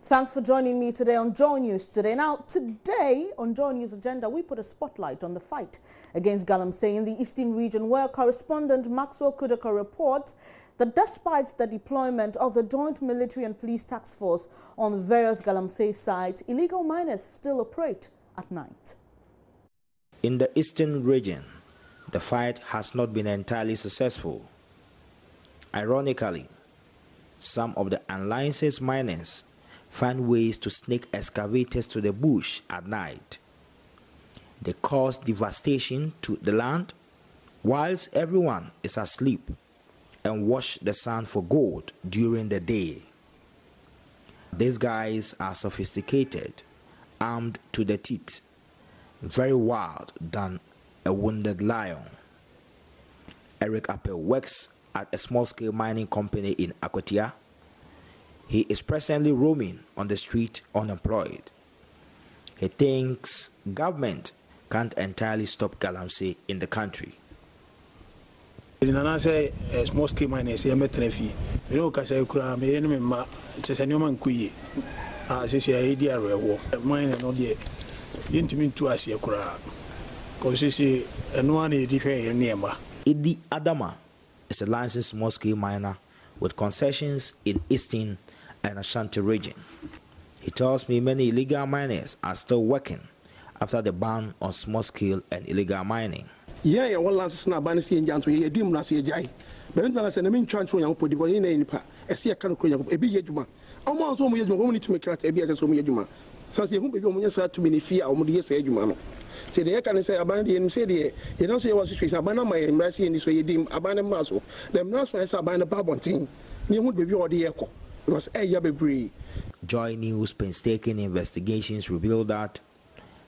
Thanks for joining me today on Joy News Today. Now, today on Joy News Agenda, we put a spotlight on the fight against galamsey in the Eastern region, where correspondent Maxwell Kudaka reports that despite the deployment of the Joint Military and Police Task Force on various galamsey sites, illegal miners still operate at night. In the Eastern region, the fight has not been entirely successful. Ironically, some of the unlicensed miners find ways to sneak excavators to the bush at night. They cause devastation to the land whilst everyone is asleep and watch the sun for gold during the day. These guys are sophisticated, armed to the teeth, very wild than a wounded lion. Eric Appel works at a small-scale mining company in Akotia. He is presently roaming on the street unemployed. He thinks government can't entirely stop galamsey in the country. Small scale miners, you know, because I could be any member, just a new man, as is a idea, mine and not yet. Intimate to us, because you see, and one is different near. Idi Adama is a licensed small-scale miner with concessions in Eastern and Ashanti region. He tells me many illegal miners are still working after the ban on small-scale and illegal mining. Yeah, one last snap, and see in Janto, a dim last year. But when I said, I mean, transfer young put the in any part, I see a kind of a big yajuma. Almost so many only to make a beer as so many yajuma. So, you won't be going to many fear or more years, Jumano. Say the can say abandon and say, you don't say what situation, abandon my embassy in this way, dim, abandon muscle. Them not so as abandon Babon thing. You would be your dear echo. It was a yabby. Joy News painstaking investigations reveal that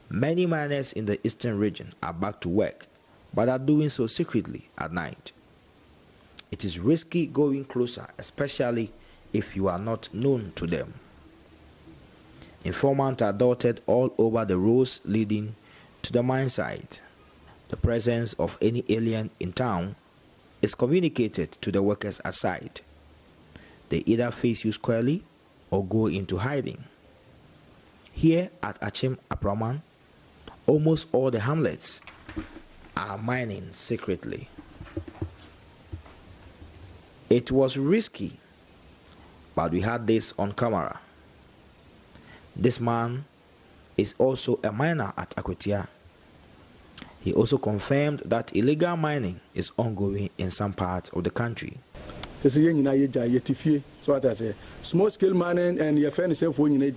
many miners in the Eastern region are back to work, but are doing so secretly at night. It is risky going closer, especially if you are not known to them. Informants are dotted all over the roads leading to the mine site. The presence of any alien in town is communicated to the workers at site. They either face you squarely or go into hiding. Here at Achim Apraman, almost all the hamlets are mining secretly. It was risky, but we had this on camera. This man is also a miner at Akotia. He also confirmed that illegal mining is ongoing in some parts of the country. So what I say, small scale mining and your friend self when you need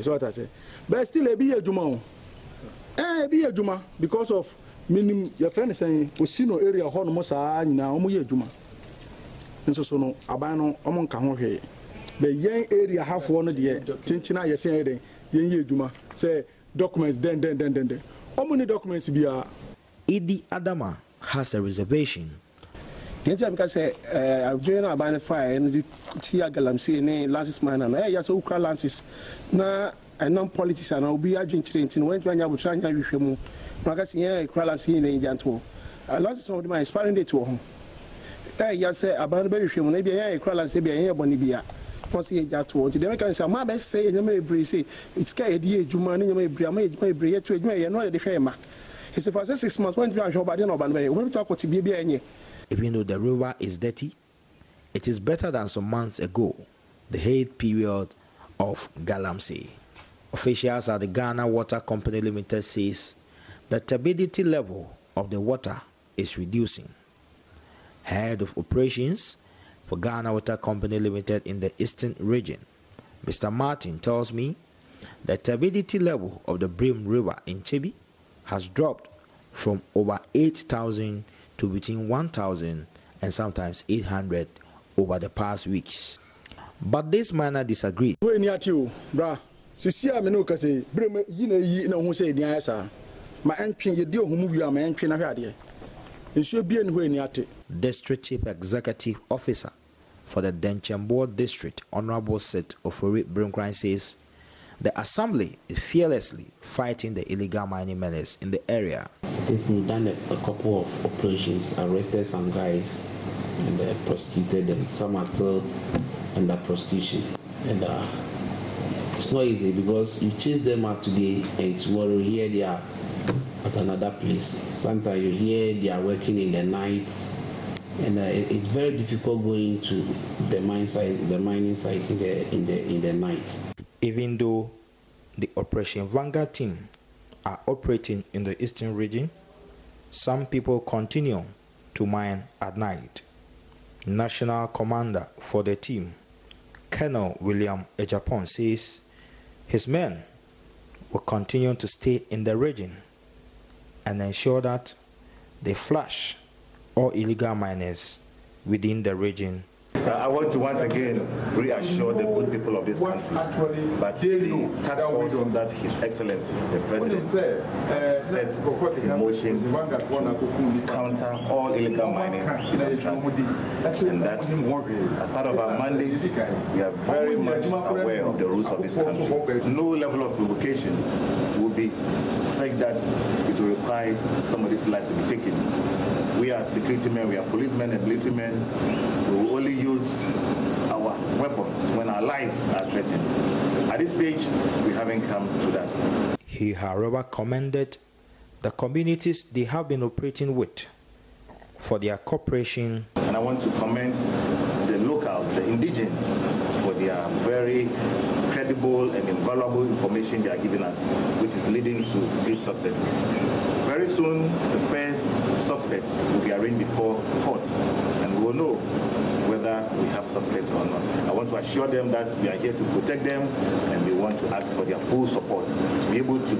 so what I say. But still a be a juma. Be a juma because of meaning your friend saying Osino area Hormosa now Muya Juma. And so no abano among Kahohe. The young area half one of the Tinchina you say Yen Juma say documents then. How many documents be a Idi Adama has a reservation. Because I'm doing a band fire and the Tia Galamsey, Lances man, and I just Ukra Lances. Now, a non politician, I'll be Argentine when I will try and with him. Magazine, Kralansi in Janto. I lost some of my inspiring day to home. I just say about baby film, maybe a Kralansi be a Bonibia. Once he got to the Americans, my best say, you may breeze, it's scared, you may bring a to me, and not the family. It's for 6 months when you are job, I don't know, but when we talk to be. Even though the river is dirty, it is better than some months ago, the hate period of galamsey. Officials at the Ghana Water Company Limited says the turbidity level of the water is reducing. Head of operations for Ghana Water Company Limited in the Eastern region, Mr. Martin, tells me the turbidity level of the Brim River in Chebi has dropped from over 8,000 to between 1,000 and sometimes 800 over the past weeks. But this miner disagreed. District Chief Executive Officer for the Denchembour District, Honorable Seth Ofori Brimkran, says the assembly is fearlessly fighting the illegal mining menace in the area. I think we've done a couple of operations, arrested some guys and prosecuted them. Some are still under prosecution. And It's not easy because you chase them out today and tomorrow you hear they are at another place. Sometimes you hear they are working in the night, and it's very difficult going to the mining site in the night. Even though the Operation Vanguard team are operating in the eastern region, some people continue to mine at night. National commander for the team, Colonel William Ejapon, says his men will continue to stay in the region and ensure that they flush all illegal miners within the region. I want to once again reassure the good people of this country that the task force that His Excellency, the President, has set in motion to counter all illegal mining is on track. And that, as part of our mandate, we are very much aware of the rules of this country. No level of provocation will be such that it will require somebody's life to be taken. We are security men, we are policemen and military men. We will only use our weapons when our lives are threatened. At this stage, we haven't come to that. He, however, commended the communities they have been operating with for their cooperation. And I want to commend the locals, the indigents, for their very credible and invaluable information they are giving us, which is leading to these successes. Very soon, the first suspects will be arraigned before courts, and we will know whether we have suspects or not. I want to assure them that we are here to protect them, and we want to ask for their full support to be able to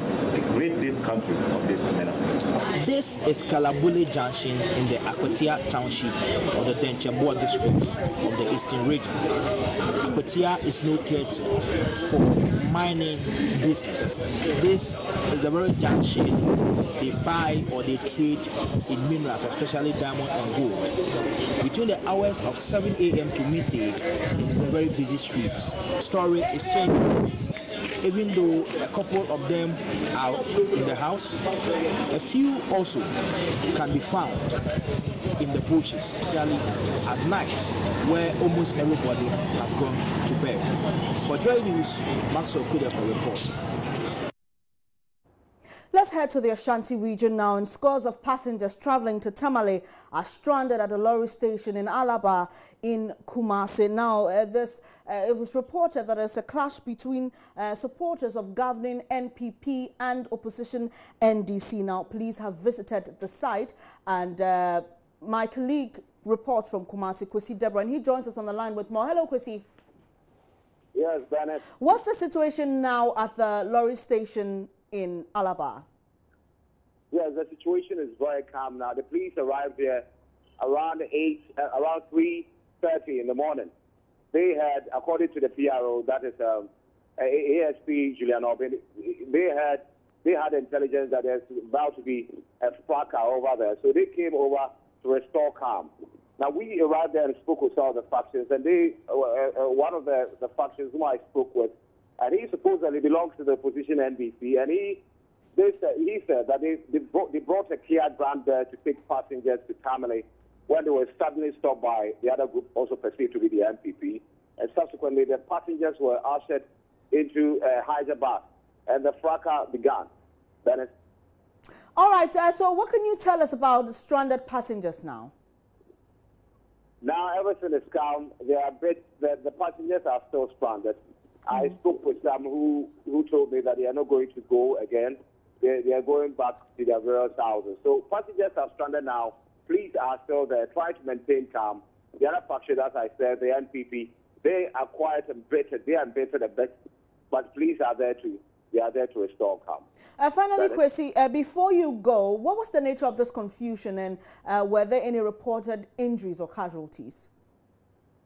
rid this country of this menace. This is Kalabule Junction in the Akwatia Township of the Dencheboa district of the Eastern region. Akwatia is noted for mining businesses. This is the very junction they buy or they trade in minerals, especially diamond and gold. Between the hours of 7 a.m. to midday, it is a very busy street. Story is changing. Even though a couple of them are in the house, a few also can be found in the bushes, especially at night, where almost everybody has gone to bed. For Joy News, Maxwell Kuda for report. Let's head to the Ashanti region now, and scores of passengers traveling to Tamale are stranded at a lorry station in Alabar in Kumasi. Now, it was reported that there's a clash between supporters of governing NPP and opposition NDC. Now, police have visited the site, and my colleague reports from Kumasi, Kwesi Deborah, and he joins us on the line with more. Hello, Kwesi. Yes, Bennett. What's the situation now at the lorry station in Alabar? Yes, the situation is very calm now. The police arrived here around 3:30 in the morning. They had, according to the PRO, that is ASP Julian Obin, they had intelligence that there's about to be a fracas over there. So they came over to restore calm. Now, we arrived there and spoke with some of the factions, and one of the factions whom I spoke with, and he supposedly belongs to the opposition NDC, and he said that they brought a Kia Grand there to take passengers to Tamale when they were suddenly stopped by the other group, also perceived to be the NPP, and subsequently the passengers were ushered into Hyderabad, and the fracas began. Bennett. All right, so what can you tell us about the stranded passengers now? Now, everything is calm. The passengers are still stranded. I spoke with some who told me that they are not going to go again. They are going back to their various houses. So passengers are stranded now. Police are still there, trying to maintain calm. The other faction, as I said, the NPP, they are quiet and bitter. They are bitter a bit, but police are there too. They are there to restore calm. Finally, Kwesi, before you go, what was the nature of this confusion, and were there any reported injuries or casualties?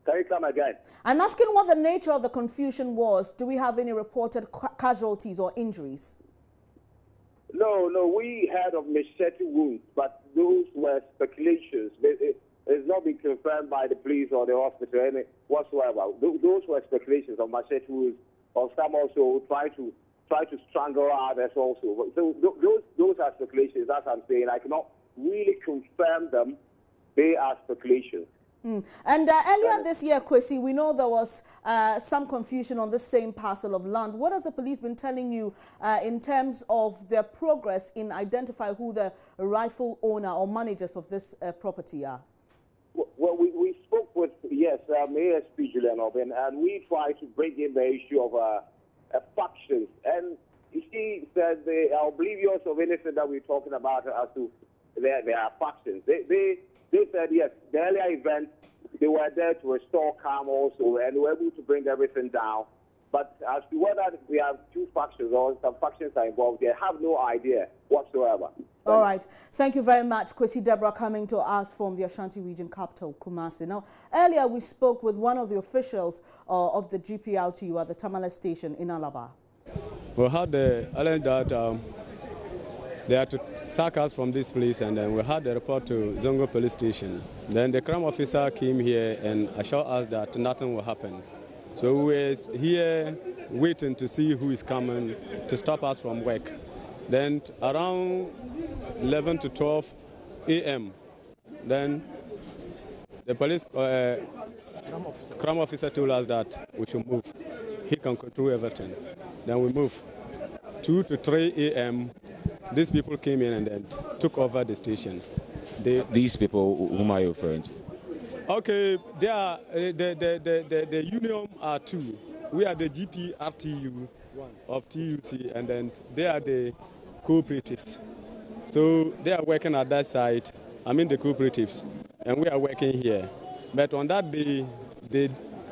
Can you come again? I'm asking what the nature of the confusion was. Do we have any reported casualties or injuries? No, we heard of machete wounds, but those were speculations. It's not been confirmed by the police or the hospital any whatsoever. Those were speculations of machete wounds, or some also try to strangle others also. So those are speculations, as I'm saying. I cannot really confirm them. They are speculations. And earlier this year, Kwesi, we know there was some confusion on the same parcel of land. What has the police been telling you in terms of their progress in identifying who the rightful owner or managers of this property are? Well, we spoke with, yes, ASP Julian Obin, and we tried to bring in the issue of factions. And he said the oblivious of anything that we're talking about as to there are factions. They said, yes, the earlier event, they were there to restore calm also, and they were able to bring everything down. But as to whether we have two factions or some factions are involved, they have no idea whatsoever. All right. Thank you very much, Kwesi Deborah, coming to us from the Ashanti region capital, Kumasi. Now, earlier we spoke with one of the officials of the GPRTU at the Tamale station in Alabar. We had the alert that they had to sack us from this place, and then we had the report to Zongo police station. Then the crime officer came here and assured us that nothing will happen. So we were here waiting to see who is coming to stop us from work. Then around 11 to 12 a.m., then the police crime officer told us that we should move. He can control everything. Then we moved. 2 to 3 a.m., these people came in and then took over the station. These people, whom are you referring to? Okay, they are, the union are two. We are the GPRTU of TUC, and then they are the cooperatives. So they are working at that side, I mean the cooperatives, and we are working here. But on that day, they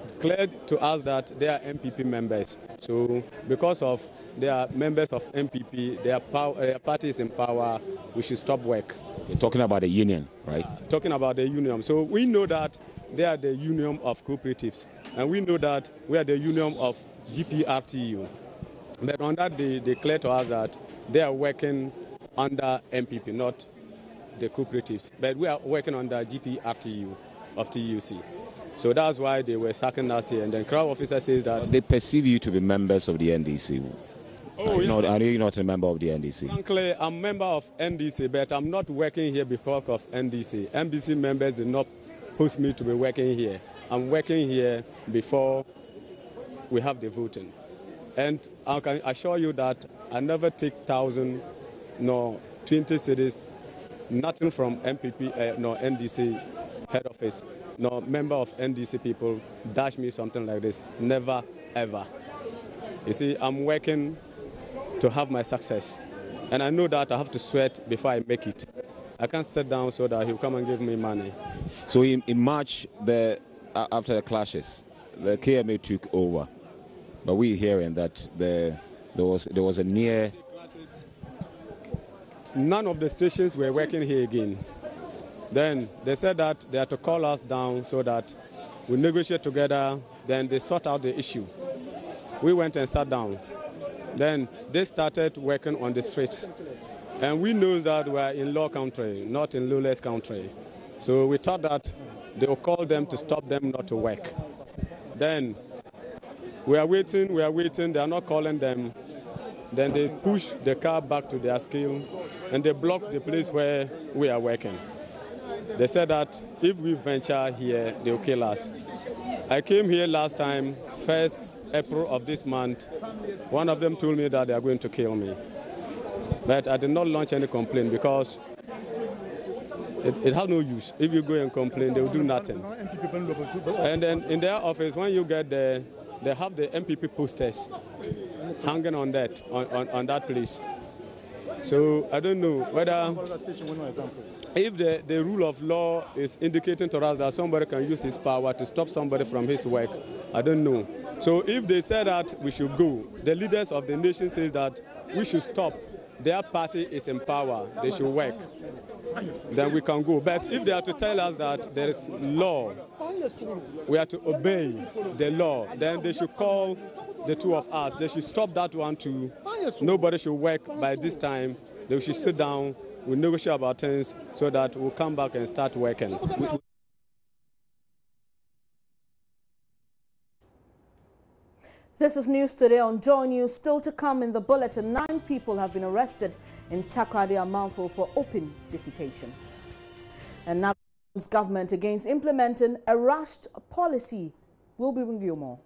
declared to us that they are MPP members. So because of they are members of MPP, their party is in power, we should stop work. You're talking about the union, right? Talking about the union. So we know that they are the union of cooperatives, and we know that we are the union of GPRTU. But on that day, they declared to us that they are working under MPP, not the cooperatives. But we are working under GPRTU of TUC. So that's why they were sacking us here. And then crowd officer says that they perceive you to be members of the NDC. Oh, yeah. Are you not a member of the NDC? Frankly, I'm a member of NDC, but I'm not working here because of NDC. NDC members did not push me to be working here. I'm working here before we have the voting. And I can assure you that I never take 1,000 nor 20 cities, nothing from MPP nor NDC head office, nor member of NDC people dash me something like this. Never, ever. You see, I'm working to have my success. And I know that I have to sweat before I make it. I can't sit down so that he'll come and give me money. So in March, after the clashes, the KMA took over. But we're hearing that there was a near... None of the stations were working here again. Then they said that they had to call us down so that we negotiate together. Then they sort out the issue. We went and sat down. Then they started working on the streets. And we know that we are in law country, not in lawless country. So we thought that they will call them to stop them not to work. Then we are waiting, they are not calling them. Then they push the car back to their scale and they block the place where we are working. They said that if we venture here, they'll kill us. I came here last time, 1st April of this month. One of them told me that they are going to kill me. But I did not launch any complaint because it has no use. If you go and complain, they will do nothing. And then in their office, when you get there, they have the MPP posters hanging on that, on that place. So I don't know whether if the rule of law is indicating to us that somebody can use his power to stop somebody from his work, I don't know. So if they say that we should go, the leaders of the nation says that we should stop. Their party is in power, they should work. Then we can go. But if they are to tell us that there is law, we have to obey the law, then they should call the two of us. They should stop that one too. Nobody should work by this time. They should sit down, we negotiate about things so that we'll come back and start working. This is news today on Joy News. Still to come in the bulletin, 9 people have been arrested in Takrady Amanfo for open defecation. And now Government against implementing a rushed policy. We'll be bringing you more.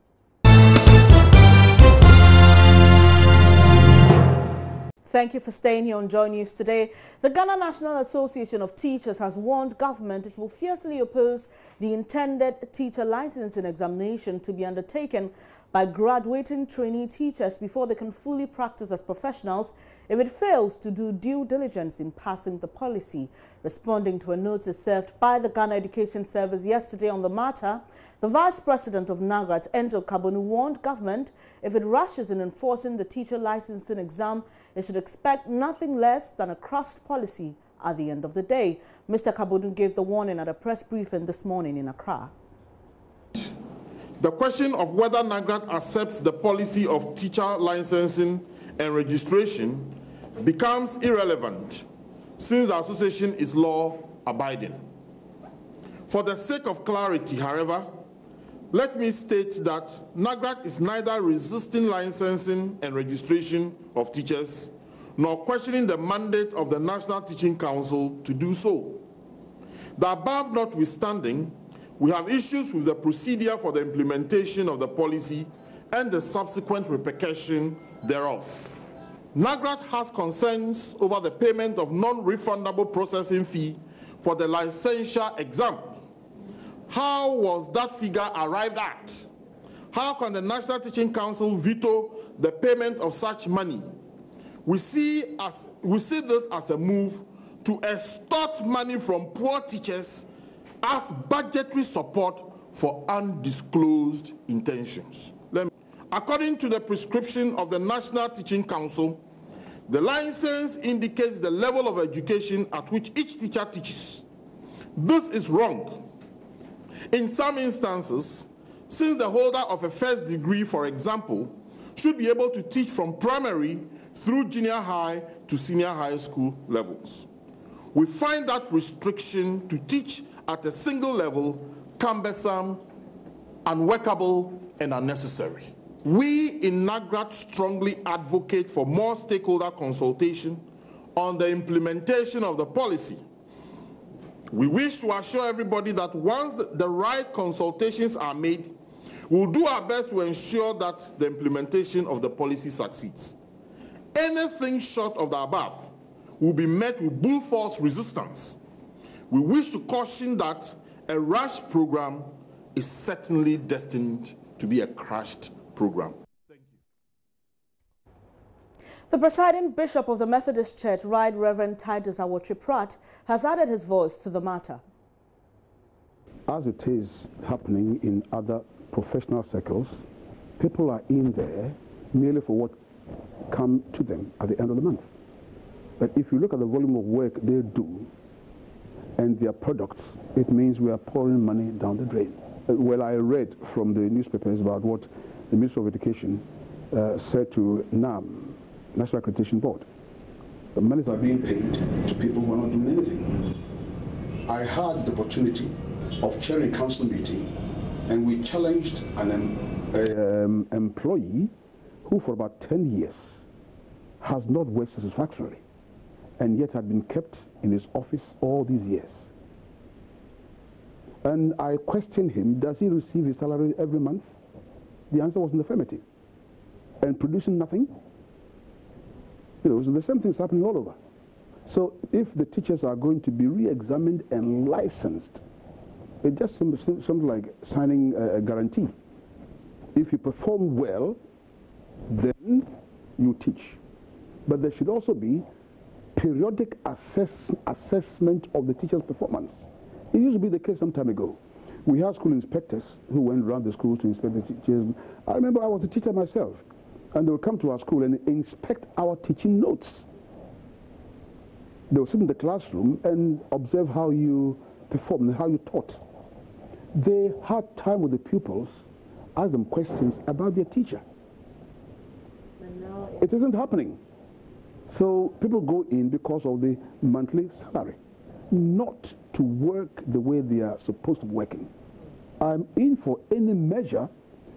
Thank you for staying here on Joy News today. The Ghana National Association of Teachers has warned government it will fiercely oppose the intended teacher licensing examination to be undertaken by graduating trainee teachers before they can fully practice as professionals if it fails to do due diligence in passing the policy. Responding to a notice served by the Ghana Education Service yesterday on the matter, the Vice President of NAGRAT, Ento Kabonu, warned government if it rushes in enforcing the teacher licensing exam, it should expect nothing less than a crushed policy at the end of the day. Mr. Kabonu gave the warning at a press briefing this morning in Accra. The question of whether NAGRAT accepts the policy of teacher licensing and registration becomes irrelevant since the association is law-abiding. For the sake of clarity, however, let me state that NAGRAT is neither resisting licensing and registration of teachers nor questioning the mandate of the National Teaching Council to do so. The above notwithstanding, we have issues with the procedure for the implementation of the policy and the subsequent repercussion thereof. NAGRAT has concerns over the payment of non-refundable processing fee for the licensure exam. How was that figure arrived at? How can the National Teaching Council veto the payment of such money? We see this as a move to extort money from poor teachers as budgetary support for undisclosed intentions. According to the prescription of the National Teaching Council, the license indicates the level of education at which each teacher teaches. This is wrong. In some instances, since the holder of a first degree, for example, should be able to teach from primary through junior high to senior high school levels. We find that restriction to teach at a single level cumbersome, unworkable, and unnecessary. We in NAGRAT strongly advocate for more stakeholder consultation on the implementation of the policy. We wish to assure everybody that once the right consultations are made, we'll do our best to ensure that the implementation of the policy succeeds. Anything short of the above will be met with bull force resistance. We wish to caution that a rush program is certainly destined to be a crashed program. Thank you. The presiding bishop of the Methodist Church, Right Reverend Titus Awotri Pratt, has added his voice to the matter. As it is happening in other professional circles, people are in there merely for what comes to them at the end of the month. But if you look at the volume of work they do and their products, it means we are pouring money down the drain. Well, I read from the newspapers about what the Minister of Education said to NAM, National Accreditation Board. The monies are being paid to people who are not doing anything. I had the opportunity of chairing council meeting, and we challenged an employee who for about 10 years has not worked satisfactorily and yet had been kept in his office all these years. And I questioned him, does he receive his salary every month? The answer was in the affirmative. And producing nothing? You know, so the same thing is happening all over. So if the teachers are going to be re-examined and licensed, it just something like signing a guarantee. If you perform well, then you teach. But there should also be periodic assessment of the teacher's performance. It used to be the case some time ago. We had school inspectors who went around the schools to inspect the teachers. I remember I was a teacher myself, and they would come to our school and inspect our teaching notes. They would sit in the classroom and observe how you performed, how you taught. They had time with the pupils, ask them questions about their teacher. It isn't happening. So people go in because of the monthly salary, not to work the way they are supposed to be working. I'm in for any measure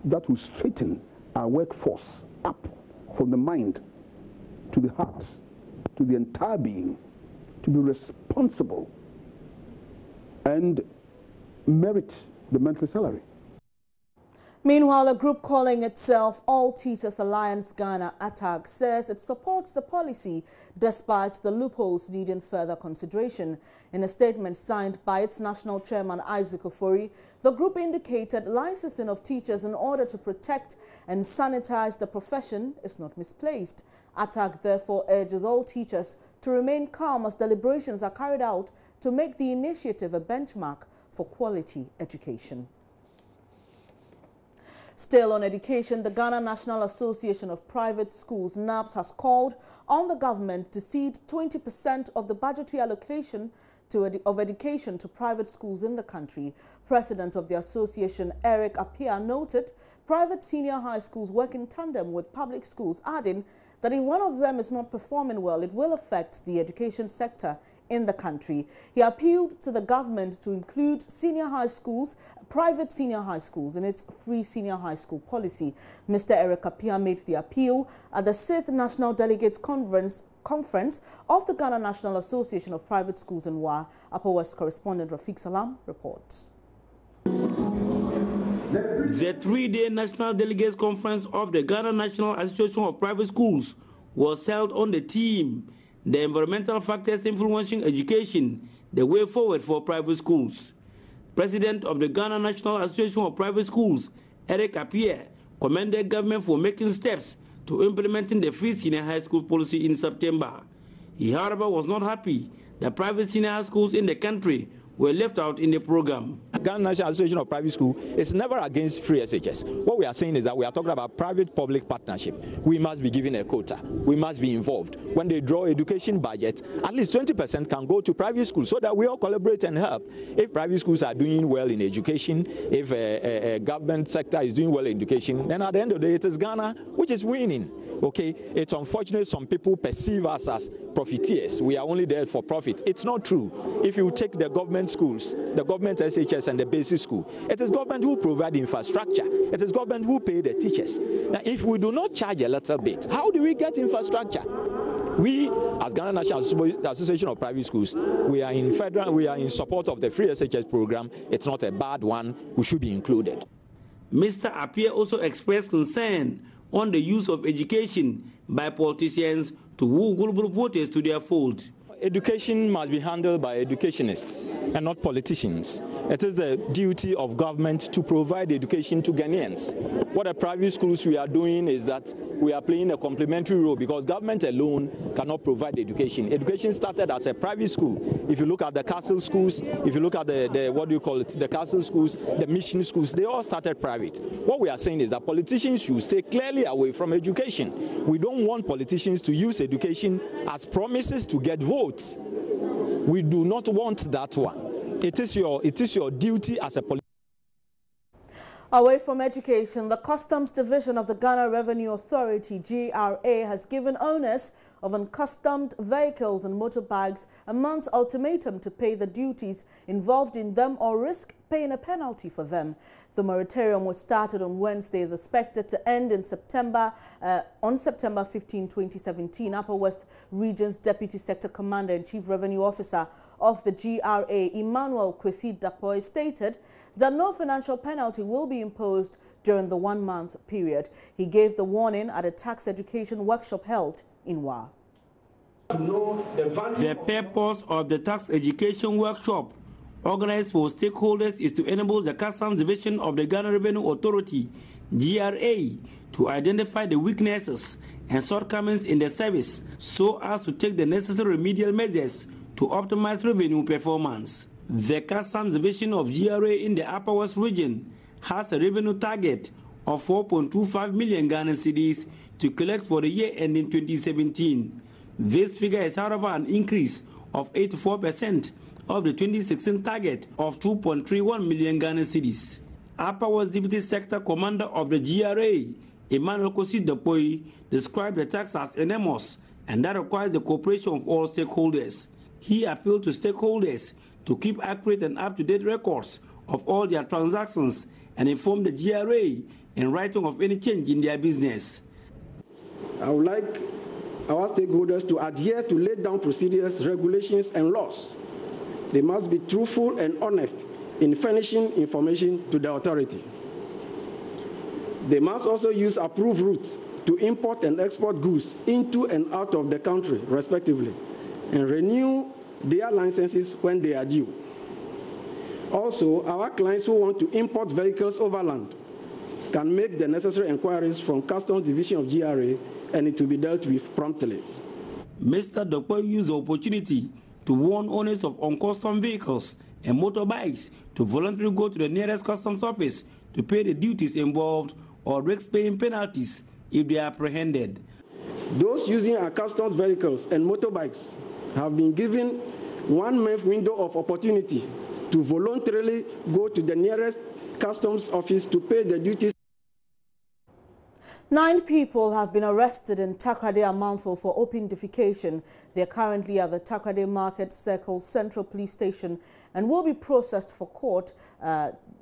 that will straighten our workforce up from the mind to the heart, to the entire being, to be responsible and merit the monthly salary. Meanwhile, a group calling itself All Teachers Alliance Ghana ATAG says it supports the policy despite the loopholes needing further consideration. In a statement signed by its national chairman Isaac Ofori, the group indicated licensing of teachers in order to protect and sanitize the profession is not misplaced. ATAG therefore urges all teachers to remain calm as deliberations are carried out to make the initiative a benchmark for quality education. Still on education, the Ghana National Association of Private Schools, NAPS, has called on the government to cede 20% of the budgetary allocation of education to private schools in the country. President of the association, Eric Appiah, noted private senior high schools work in tandem with public schools, adding that if one of them is not performing well, it will affect the education sector in the country. He appealed to the government to include senior high schools, private senior high schools, in its free senior high school policy. Mr. Eric Appiah made the appeal at the 6th National Delegates Conference of the Ghana National Association of Private Schools in WA. Upper West correspondent Rafiq Salam reports. The three-day National Delegates Conference of the Ghana National Association of Private Schools was held on the theme, the environmental factors influencing education, the way forward for private schools. President of the Ghana National Association of Private Schools, Eric Appiah, commended government for making steps to implementing the free senior high school policy in September. He, however, was not happy that private senior high schools in the country were left out in the program. Ghana National Association of Private Schools is never against free SHS. What we are saying is that we are talking about private-public partnership. We must be given a quota. We must be involved. When they draw education budget, at least 20% can go to private schools so that we all collaborate and help. If private schools are doing well in education, if a government sector is doing well in education, then at the end of the day, it is Ghana which is winning. Okay, it's unfortunate some people perceive us as profiteers. We are only there for profit. It's not true. If you take the government schools, the government SHS and the basic school, it is government who provide infrastructure. It is government who pay the teachers. Now, if we do not charge a little bit, how do we get infrastructure? We, as Ghana National Association of Private Schools, we are in support of the free SHS program. It's not a bad one. We should be included. Mr. Appiah also expressed concern on the use of education by politicians to woo global voters to their fold. Education must be handled by educationists and not politicians. It is the duty of government to provide education to Ghanaians. What the private schools we are doing is that we are playing a complementary role because government alone cannot provide education. Education started as a private school. If you look at the castle schools, if you look at the castle schools, the mission schools, they all started private. What we are saying is that politicians should stay clearly away from education. We don't want politicians to use education as promises to get votes. We do not want that one. It is your duty as a politician. Away from education, the Customs Division of the Ghana Revenue Authority, GRA, has given owners of uncustomed vehicles and motorbikes a month's ultimatum to pay the duties involved in them or risk paying a penalty for them. The moratorium, which started on Wednesday, is expected to end in on September 15, 2017. Upper West Region's Deputy Sector Commander and Chief Revenue Officer of the GRA, Emmanuel Kwesi Dapoy, stated that no financial penalty will be imposed during the one-month period. He gave the warning at a tax education workshop held in WA. The purpose of the tax education workshop organized for stakeholders is to enable the Customs Division of the Ghana Revenue Authority, GRA, to identify the weaknesses and shortcomings in the service so as to take the necessary remedial measures to optimize revenue performance. The Customs Division of GRA in the Upper West region has a revenue target of 4.25 million Ghana cedis to collect for the year ending 2017. This figure is, however, an increase of 84% of the 2016 target of 2.31 million Ghana cedis. Upper West Deputy Sector Commander of the GRA, Emmanuel Kwesi Dapoy, described the tax as enormous and that requires the cooperation of all stakeholders. He appealed to stakeholders to keep accurate and up-to-date records of all their transactions and inform the GRA in writing of any change in their business. I would like our stakeholders to adhere to laid down procedures, regulations, and laws They must be truthful and honest in furnishing information to the authority. They must also use approved routes to import and export goods into and out of the country, respectively, and renew their licenses when they are due. Also, our clients who want to import vehicles overland can make the necessary inquiries from Customs Division of GRA, and it will be dealt with promptly. Mr. Dokpo used the opportunity to warn owners of uncustomed vehicles and motorbikes to voluntarily go to the nearest customs office to pay the duties involved or risk paying penalties if they are apprehended. Those using our customs vehicles and motorbikes have been given 1 month window of opportunity to voluntarily go to the nearest customs office to pay the duties. 9 people have been arrested in Takrade Amanfo for open defecation. They are currently at the Takrade Market Circle Central Police Station and will be processed for court.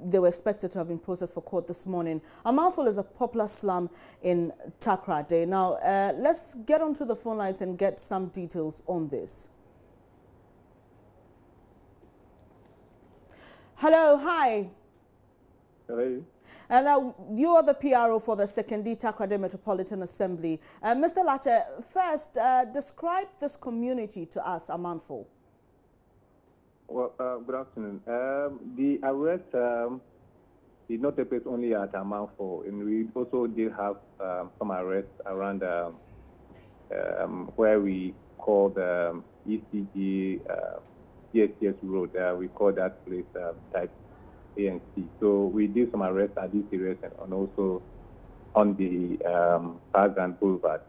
They were expected to have been processed for court this morning. Amanfo is a popular slum in Takrade. Now, let's get onto the phone lines and get some details on this. Hello, hi. Hello. And you are the PRO for the 2nd Takrade Metropolitan Assembly. Mr. Lache, first, describe this community to us, Amanfo. Well, good afternoon. The arrest did not take place only at Amanfo, and we also did have some arrests around where we call the ECG GSTS Road. We call that place type ANC. So we did some arrests at these areas and also on the Parkland Boulevard,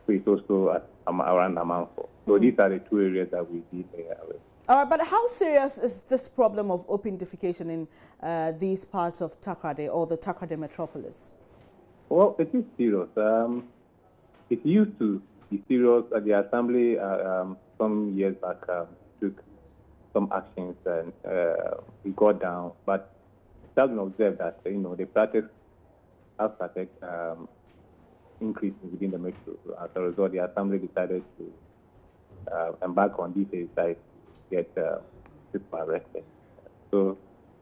which also at, around Amanfo. So these are the 2 areas that we did arrest. All right, but how serious is this problem of open defecation in these parts of Takrade or the Takrade metropolis? Well, it is serious. It used to be serious. The Assembly some years back took some actions and we got down, but it has been observed that the practice has started increasing within the metro. As a result, the Assembly decided to embark on this exercise to get people arrested. So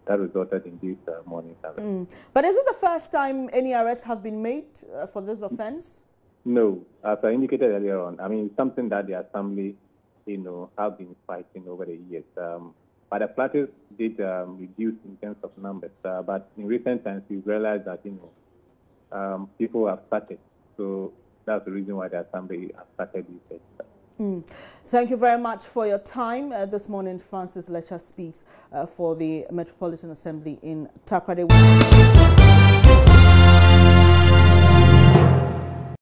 that resulted in this morning's arrest. But is it the first time any arrests have been made for this offense? No, as I indicated earlier on, I mean, it's something that the Assembly have been fighting over the years. But the practice did reduce in terms of numbers. But in recent times, we realized that, people have started. So that's the reason why the Assembly has started this. Thank you very much for your time. This morning, Francis Lecha speaks for the Metropolitan Assembly in Takrade.